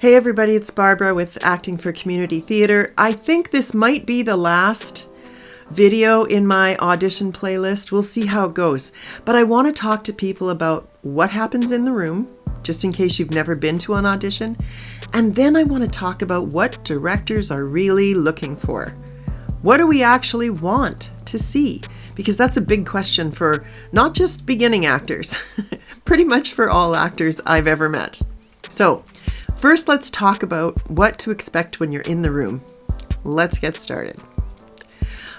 Hey everybody, it's Barbara with Acting for Community Theatre. I think this might be the last video in my audition playlist. We'll see how it goes. But I want to talk to people about what happens in the room, just in case you've never been to an audition. And then I want to talk about what directors are really looking for. What do we actually want to see? Because that's a big question for not just beginning actors, pretty much for all actors I've ever met. So, first, let's talk about what to expect when you're in the room. Let's get started.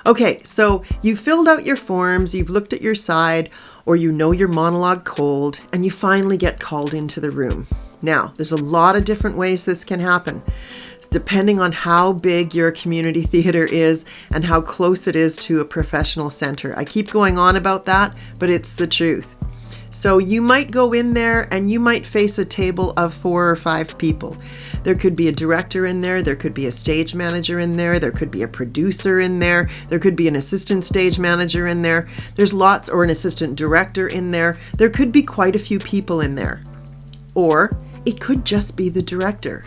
Okay, so you filled out your forms, you've looked at your side, or you know your monologue cold, and you finally get called into the room. Now, there's a lot of different ways this can happen, depending on how big your community theater is and how close it is to a professional center. I keep going on about that, but it's the truth. So you might go in there and you might face a table of 4 or 5 people. There could be a director in there, there could be a stage manager in there, there could be a producer in there, there could be an assistant stage manager in there, there's lots, or an assistant director in there. There could be quite a few people in there. Or it could just be the director.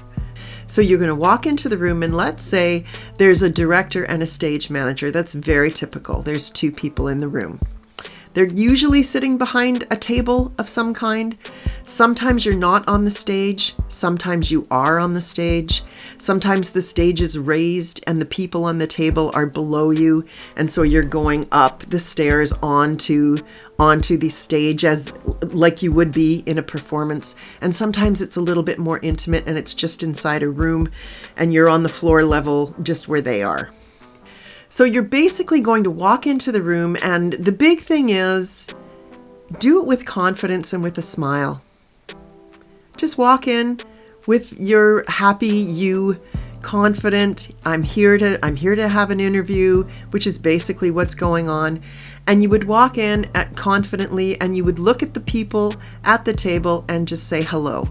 So you're going to walk into the room and let's say there's a director and a stage manager. That's very typical. There's 2 people in the room. They're usually sitting behind a table of some kind. Sometimes you're not on the stage. Sometimes you are on the stage. Sometimes the stage is raised and the people on the table are below you. And so you're going up the stairs onto the stage as like you would be in a performance. And sometimes it's a little bit more intimate and it's just inside a room and you're on the floor level just where they are. So you're basically going to walk into the room, and the big thing is do it with confidence and with a smile. Just walk in with your happy you, confident, I'm here to have an interview, which is basically what's going on. And you would walk in confidently and you would look at the people at the table and just say hello.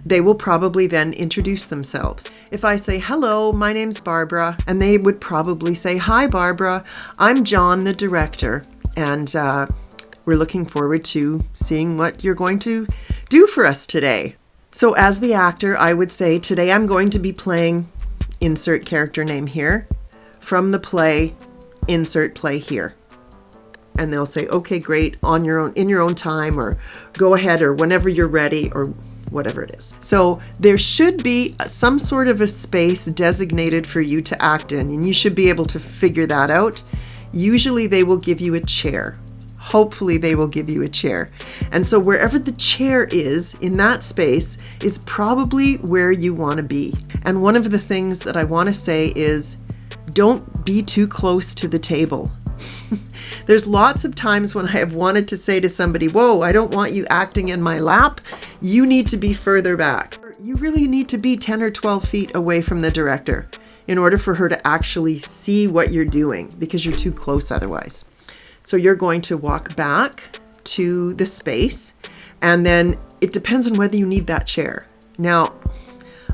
They will probably then introduce themselves. If I say, hello, my name's Barbara, and they would probably say, hi, Barbara, I'm John, the director, and we're looking forward to seeing what you're going to do for us today. So as the actor, I would say, today I'm going to be playing, insert character name here, from the play, insert play here. And they'll say, okay, great, in your own time, or go ahead, or whenever you're ready, or whatever it is. So there should be some sort of a space designated for you to act in, and you should be able to figure that out. Usually they will give you a chair. Hopefully they will give you a chair. And so wherever the chair is in that space is probably where you want to be. And one of the things that I want to say is don't be too close to the table. There's lots of times when I have wanted to say to somebody, whoa, I don't want you acting in my lap. You need to be further back. You really need to be 10 or 12 feet away from the director in order for her to actually see what you're doing, because you're too close otherwise. So you're going to walk back to the space, and then it depends on whether you need that chair. Now,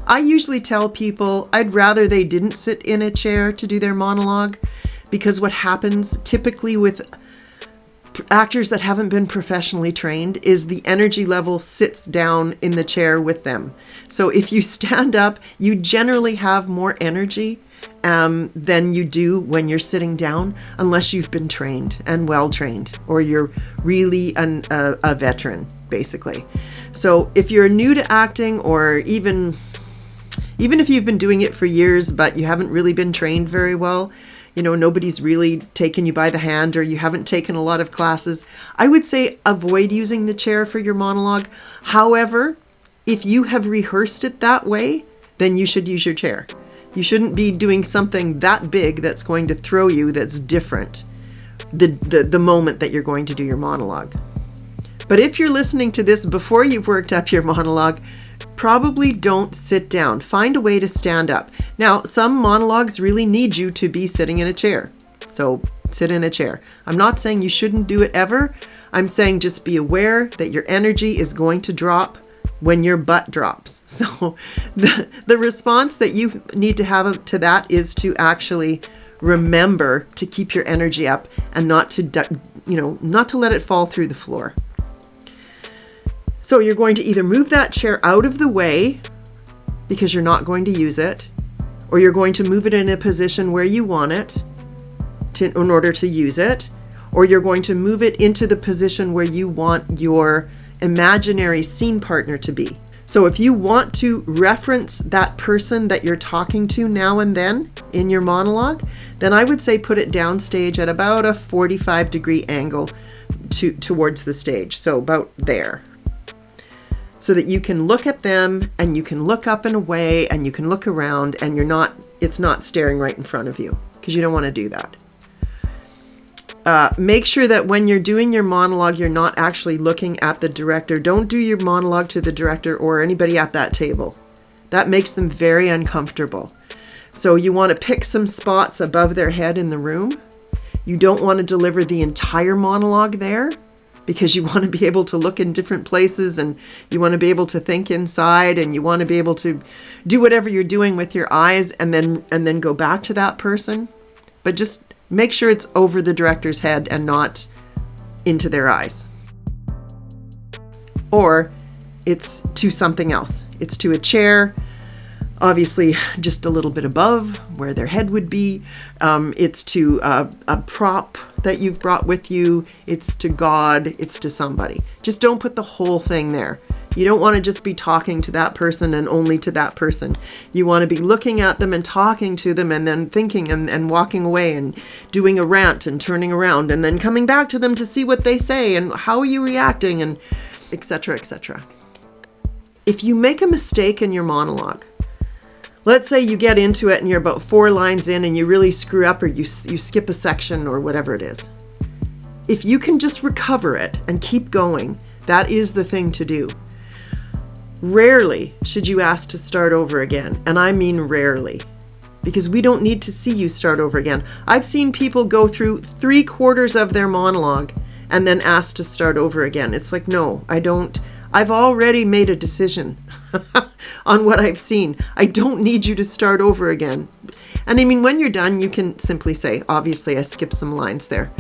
I usually tell people I'd rather they didn't sit in a chair to do their monologue, because what happens typically with actors that haven't been professionally trained is the energy level sits down in the chair with them. So if you stand up, you generally have more energy than you do when you're sitting down, unless you've been trained and well trained, or you're really a veteran, basically. So if you're new to acting, or even if you've been doing it for years, but you haven't really been trained very well, nobody's really taken you by the hand, or you haven't taken a lot of classes, I would say avoid using the chair for your monologue. However, if you have rehearsed it that way, then you should use your chair. You shouldn't be doing something that big that's going to throw you, that's different, the moment that you're going to do your monologue. But if you're listening to this before you've worked up your monologue, probably don't sit down. Find a way to stand up. Now, some monologues really need you to be sitting in a chair. So sit in a chair. I'm not saying you shouldn't do it ever. I'm saying just be aware that your energy is going to drop when your butt drops. So the response that you need to have to that is to actually remember to keep your energy up and not to let it fall through the floor. So you're going to either move that chair out of the way because you're not going to use it, or you're going to move it in a position where you want it in order to use it, or you're going to move it into the position where you want your imaginary scene partner to be. So if you want to reference that person that you're talking to now and then in your monologue, then I would say put it downstage at about a 45-degree angle towards the stage. So about there. So that you can look at them and you can look up and away and you can look around and it's not staring right in front of you, because you don't want to do that. Make sure that when you're doing your monologue, you're not actually looking at the director. Don't do your monologue to the director or anybody at that table. That makes them very uncomfortable. So you want to pick some spots above their head in the room. You don't want to deliver the entire monologue there, because you want to be able to look in different places and you want to be able to think inside and you want to be able to do whatever you're doing with your eyes and then go back to that person. But just make sure it's over the director's head and not into their eyes. Or it's to something else. It's to a chair, obviously just a little bit above where their head would be. It's to a prop that you've brought with you. It's to God. It's to somebody. Just don't put the whole thing there. You don't want to just be talking to that person and only to that person. You want to be looking at them and talking to them and then thinking and walking away and doing a rant and turning around and then coming back to them to see what they say and how are you reacting and etc., etc. If you make a mistake in your monologue, let's say you get into it and you're about 4 lines in and you really screw up or you skip a section or whatever it is. If you can just recover it and keep going, that is the thing to do. Rarely should you ask to start over again. And I mean rarely, because we don't need to see you start over again. I've seen people go through 3/4 of their monologue and then ask to start over again. It's like, no, I don't. I've already made a decision on what I've seen. I don't need you to start over again. And I mean, when you're done, you can simply say, obviously, I skipped some lines there.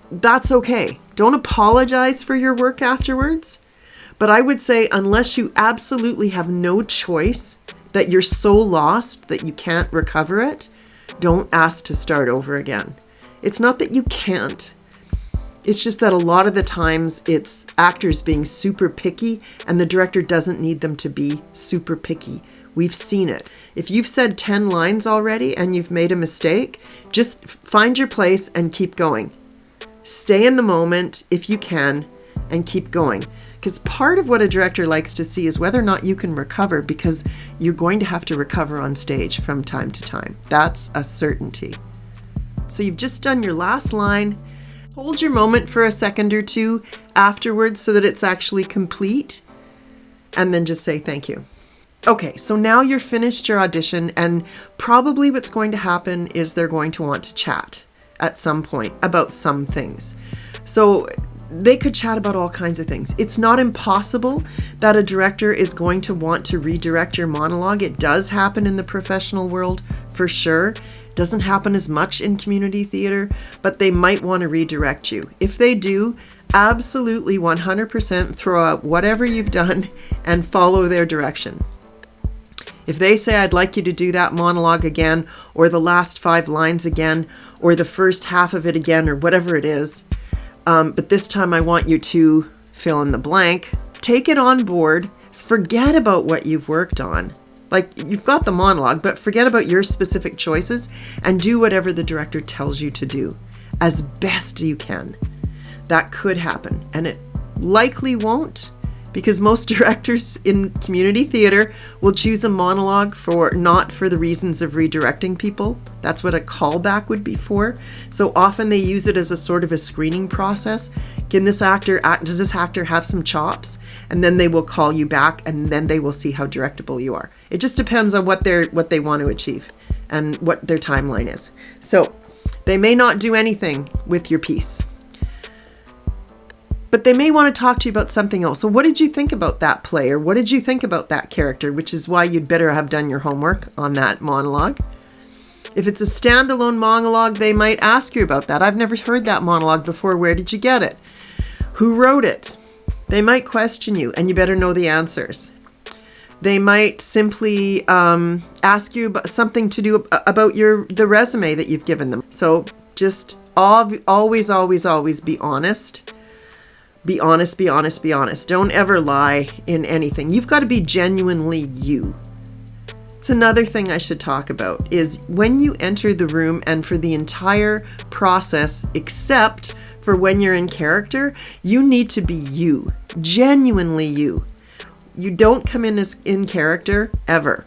That's okay. Don't apologize for your work afterwards. But I would say, unless you absolutely have no choice, that you're so lost that you can't recover it, don't ask to start over again. It's not that you can't. It's just that a lot of the times it's actors being super picky and the director doesn't need them to be super picky. We've seen it. If you've said 10 lines already and you've made a mistake, just find your place and keep going. Stay in the moment if you can and keep going. Because part of what a director likes to see is whether or not you can recover, because you're going to have to recover on stage from time to time. That's a certainty. So you've just done your last line. Hold your moment for a second or two afterwards so that it's actually complete, and then just say thank you. Okay, so now you're finished your audition, and probably what's going to happen is they're going to want to chat at some point about some things. So they could chat about all kinds of things. It's not impossible that a director is going to want to redirect your monologue. It does happen in the professional world for sure. Doesn't happen as much in community theater, but they might want to redirect you. If they do, absolutely 100% throw out whatever you've done and follow their direction. If they say, I'd like you to do that monologue again, or the last 5 lines again, or the first half of it again, or whatever it is, but this time I want you to fill in the blank, take it on board, forget about what you've worked on. Like, you've got the monologue, but forget about your specific choices and do whatever the director tells you to do as best you can. That could happen, and it likely won't, because most directors in community theater will choose a monologue not for the reasons of redirecting people. That's what a callback would be for. So often they use it as a sort of a screening process. Does this actor have some chops? And then they will call you back, and then they will see how directable you are. It just depends on what they want to achieve and what their timeline is. So they may not do anything with your piece, but they may want to talk to you about something else. So what did you think about that play? Or what did you think about that character? Which is why you'd better have done your homework on that monologue. If it's a standalone monologue, they might ask you about that. I've never heard that monologue before. Where did you get it? Who wrote it? They might question you, and you better know the answers. They might simply ask you about something to do about the resume that you've given them. So just always, always, always be honest. Be honest, be honest, be honest. Don't ever lie in anything. You've got to be genuinely you. It's another thing I should talk about is when you enter the room and for the entire process, except for when you're in character, you need to be you, genuinely you. You don't come in as in character ever,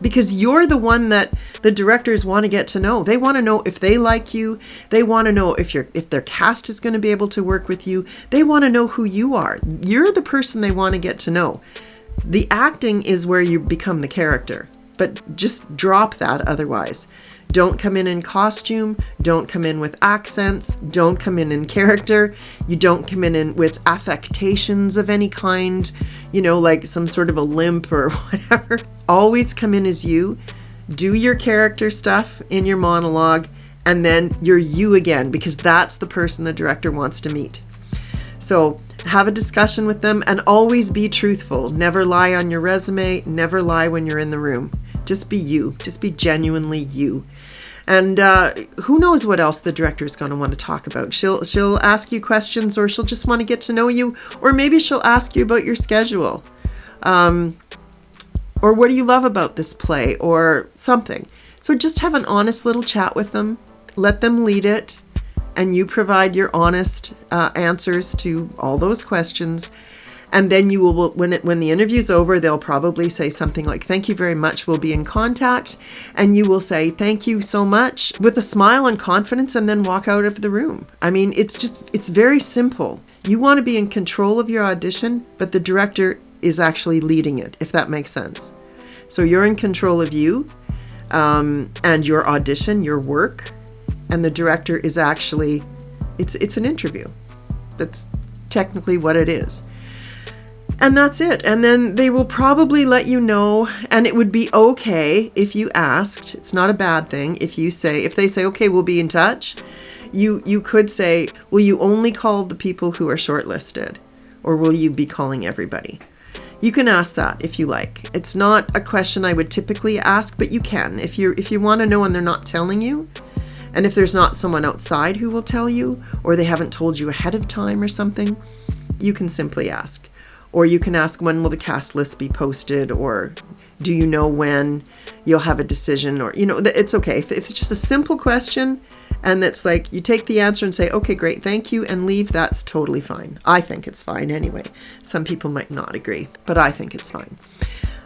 because you're the one that the directors want to get to know. They want to know if they like you. They want to know if their cast is going to be able to work with you. They want to know who you are. You're the person they want to get to know. The acting is where you become the character, but just drop that otherwise. Don't come in costume. Don't come in with accents. Don't come in character. You don't come in with affectations of any kind, like some sort of a limp or whatever. Always come in as you. Do your character stuff in your monologue, and then you're you again, because that's the person the director wants to meet. So have a discussion with them and always be truthful. Never lie on your resume. Never lie when you're in the room. Just be you. Just be genuinely you. And who knows what else the director is going to want to talk about. She'll ask you questions, or she'll just want to get to know you, or maybe she'll ask you about your schedule. Or what do you love about this play, or something. So just have an honest little chat with them. Let them lead it, and you provide your honest answers to all those questions. And then you will, when the interview's over, they'll probably say something like, "Thank you very much, we'll be in contact." And you will say, "Thank you so much," with a smile and confidence, and then walk out of the room. I mean, it's very simple. You want to be in control of your audition, but the director is actually leading it, if that makes sense. So you're in control of you and your audition, your work, and the director is actually, it's an interview. That's technically what it is. And that's it. And then they will probably let you know, and it would be okay if you asked. It's not a bad thing if they say, "Okay, we'll be in touch." You could say, "Will you only call the people who are shortlisted, or will you be calling everybody?" You can ask that if you like. It's not a question I would typically ask, but you can. If you want to know and they're not telling you, and if there's not someone outside who will tell you, or they haven't told you ahead of time or something, you can simply ask. Or you can ask, when will the cast list be posted? Or do you know when you'll have a decision? Or, it's okay. If it's just a simple question and it's like you take the answer and say, "Okay, great, thank you," and leave, that's totally fine. I think it's fine anyway. Some people might not agree, but I think it's fine.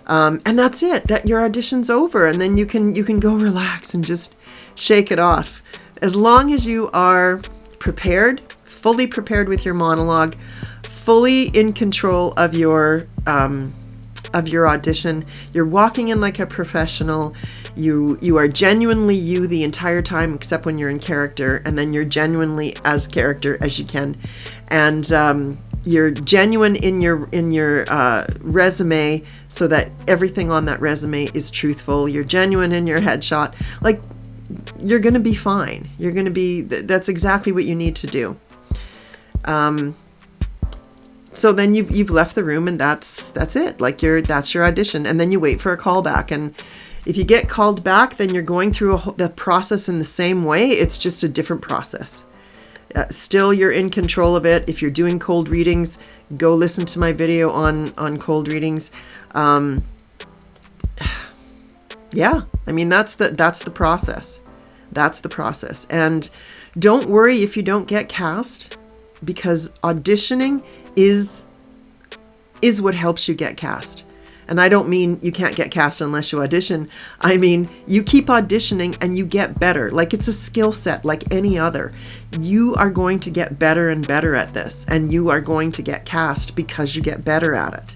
And that's it. That your audition's over, and then you can go relax and just shake it off. As long as you are prepared, fully prepared with your monologue, fully in control of your audition. You're walking in like a professional. You are genuinely you the entire time, except when you're in character, and then you're genuinely as character as you can, and you're genuine in your resume, so that everything on that resume is truthful. You're genuine in your headshot. Like, you're gonna be fine. You're gonna be. That's exactly what you need to do. So then you've left the room, and that's it. Like that's your audition, and then you wait for a callback. And if you get called back, then you're going through the process in the same way. It's just a different process. Still, you're in control of it. If you're doing cold readings, go listen to my video on cold readings. Yeah, I mean that's the process. That's the process. And don't worry if you don't get cast, because auditioning is what helps you get cast. And I don't mean you can't get cast unless you audition. I mean, you keep auditioning and you get better. Like, it's a skill set like any other. You are going to get better and better at this, and you are going to get cast because you get better at it.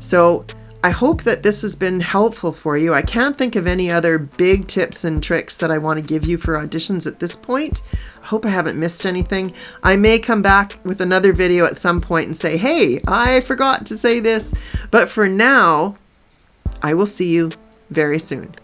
So I hope that this has been helpful for you. I can't think of any other big tips and tricks that I want to give you for auditions at this point. I hope I haven't missed anything. I may come back with another video at some point and say, "Hey, I forgot to say this." But for now, I will see you very soon.